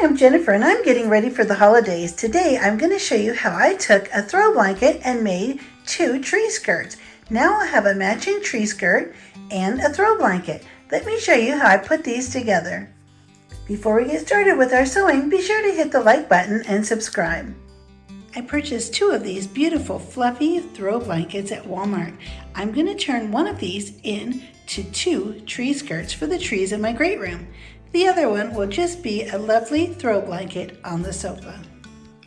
Hi, I'm Jennifer and I'm getting ready for the holidays. Today I'm going to show you how I took a throw blanket and made 2 tree skirts. Now I have a matching tree skirt and a throw blanket. Let me show you how I put these together. Before we get started with our sewing, be sure to hit the like button and subscribe. I purchased 2 of these beautiful fluffy throw blankets at Walmart. I'm going to turn one of these into 2 tree skirts for the trees in my great room. The other one will just be a lovely throw blanket on the sofa.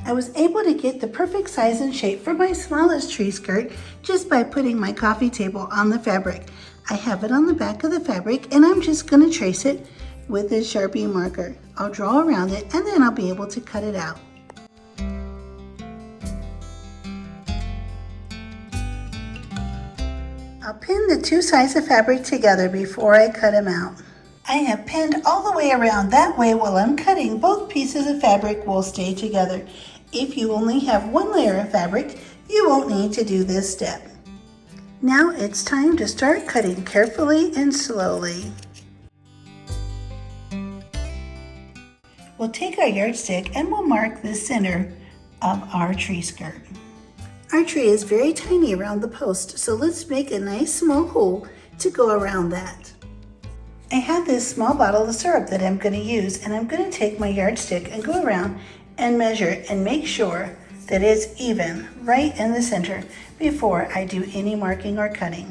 I was able to get the perfect size and shape for my smallest tree skirt just by putting my coffee table on the fabric. I have it on the back of the fabric and I'm just going to trace it with a Sharpie marker. I'll draw around it and then I'll be able to cut it out. I'll pin the 2 sides of fabric together before I cut them out. I have pinned all the way around, that way while I'm cutting, both pieces of fabric will stay together. If you only have 1 layer of fabric, you won't need to do this step. Now it's time to start cutting carefully and slowly. We'll take our yardstick and we'll mark the center of our tree skirt. Our tree is very tiny around the post, so let's make a nice small hole to go around that. I have this small bottle of syrup that I'm going to use, and I'm going to take my yardstick and go around and measure and make sure that it's even right in the center before I do any marking or cutting.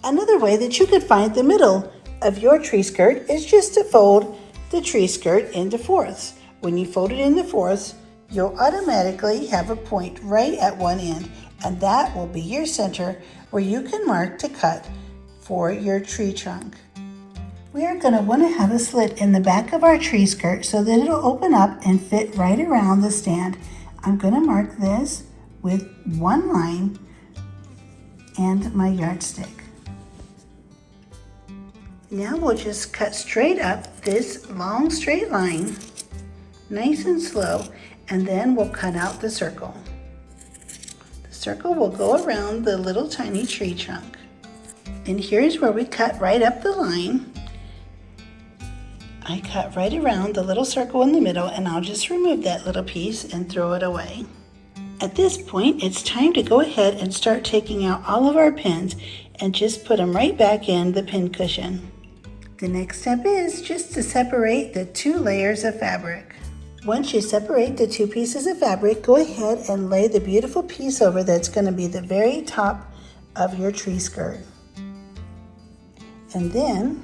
Another way that you could find the middle of your tree skirt is just to fold the tree skirt into fourths. When you fold it into fourths, you'll automatically have a point right at one end, and that will be your center where you can mark to cut for your tree trunk. We are going to want to have a slit in the back of our tree skirt so that it'll open up and fit right around the stand. I'm going to mark this with 1 line and my yardstick. Now we'll just cut straight up this long straight line, nice and slow, and then we'll cut out the circle. The circle will go around the little tiny tree trunk. And here's where we cut right up the line. I cut right around the little circle in the middle, and I'll just remove that little piece and throw it away. At this point, it's time to go ahead and start taking out all of our pins and just put them right back in the pin cushion. The next step is just to separate the 2 layers of fabric. Once you separate the 2 pieces of fabric, go ahead and lay the beautiful piece over that's going to be the very top of your tree skirt. And then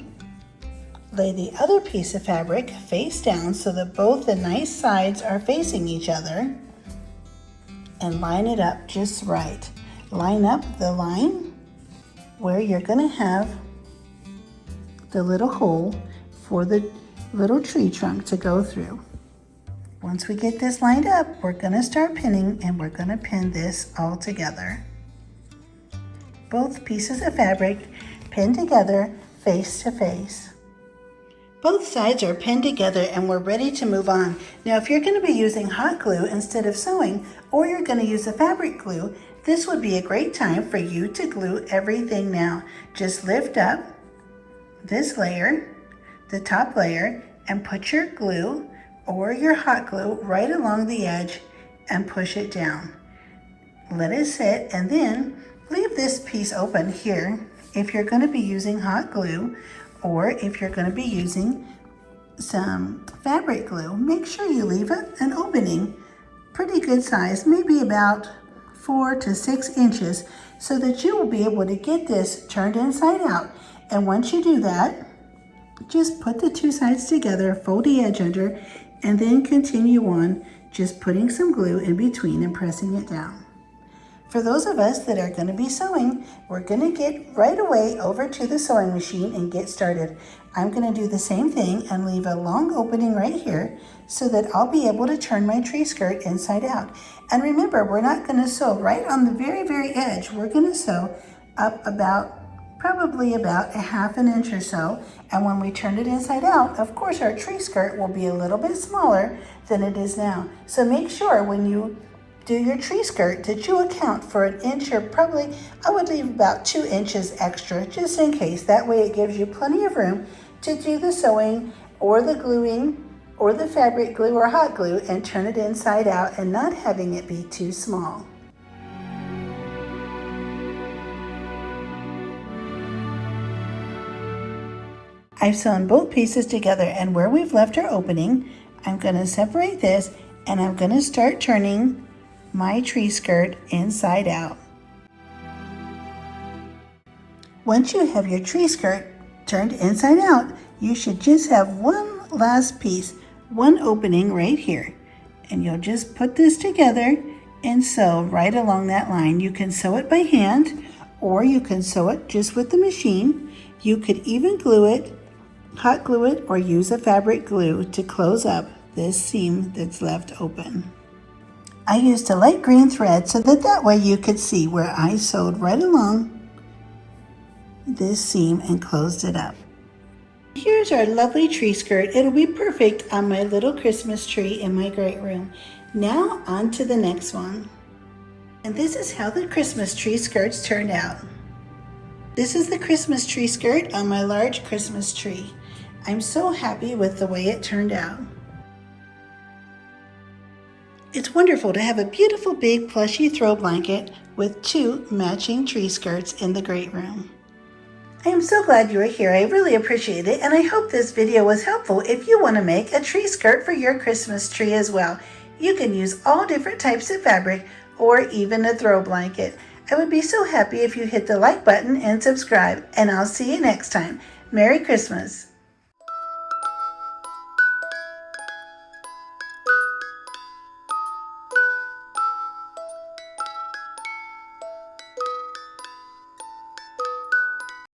lay the other piece of fabric face down so that both the nice sides are facing each other, and line it up just right. Line up the line where you're going to have the little hole for the little tree trunk to go through. Once we get this lined up, we're going to start pinning, and we're going to pin this all together. Both pieces of fabric pinned together face to face. Both sides are pinned together and we're ready to move on. Now if you're going to be using hot glue instead of sewing, or you're going to use a fabric glue, this would be a great time for you to glue everything now. Just lift up this layer, the top layer, and put your glue or your hot glue right along the edge and push it down. Let it sit, and then leave this piece open here if you're going to be using hot glue, or if you're going to be using some fabric glue. Make sure you leave an opening, pretty good size, maybe about 4 to 6 inches, so that you will be able to get this turned inside out. And once you do that, just put the 2 sides together, fold the edge under, and then continue on just putting some glue in between and pressing it down. For those of us that are going to be sewing, we're going to get right away over to the sewing machine and get started. I'm going to do the same thing and leave a long opening right here so that I'll be able to turn my tree skirt inside out. And remember, we're not going to sew right on the very, very edge. We're going to sew up probably about 1/2 inch or so. And when we turn it inside out, of course, our tree skirt will be a little bit smaller than it is now. So make sure when you do your tree skirt that you account for 1 inch, or probably I would leave about 2 inches extra just in case. That way it gives you plenty of room to do the sewing or the gluing or the fabric glue or hot glue and turn it inside out and not having it be too small. I've sewn both pieces together, and where we've left our opening, I'm going to separate this and I'm going to start turning my tree skirt inside out. Once you have your tree skirt turned inside out, you should just have one last piece, one opening right here. And you'll just put this together and sew right along that line. You can sew it by hand, or you can sew it just with the machine. You could even glue it, hot glue it, or use a fabric glue to close up this seam that's left open. I used a light green thread so that way you could see where I sewed right along this seam and closed it up. Here's our lovely tree skirt. It'll be perfect on my little Christmas tree in my great room. Now on to the next one. And this is how the Christmas tree skirts turned out. This is the Christmas tree skirt on my large Christmas tree. I'm so happy with the way it turned out. It's wonderful to have a beautiful big plushy throw blanket with 2 matching tree skirts in the great room. I am so glad you are here. I really appreciate it, and I hope this video was helpful if you want to make a tree skirt for your Christmas tree as well. You can use all different types of fabric or even a throw blanket. I would be so happy if you hit the like button and subscribe, and I'll see you next time. Merry Christmas!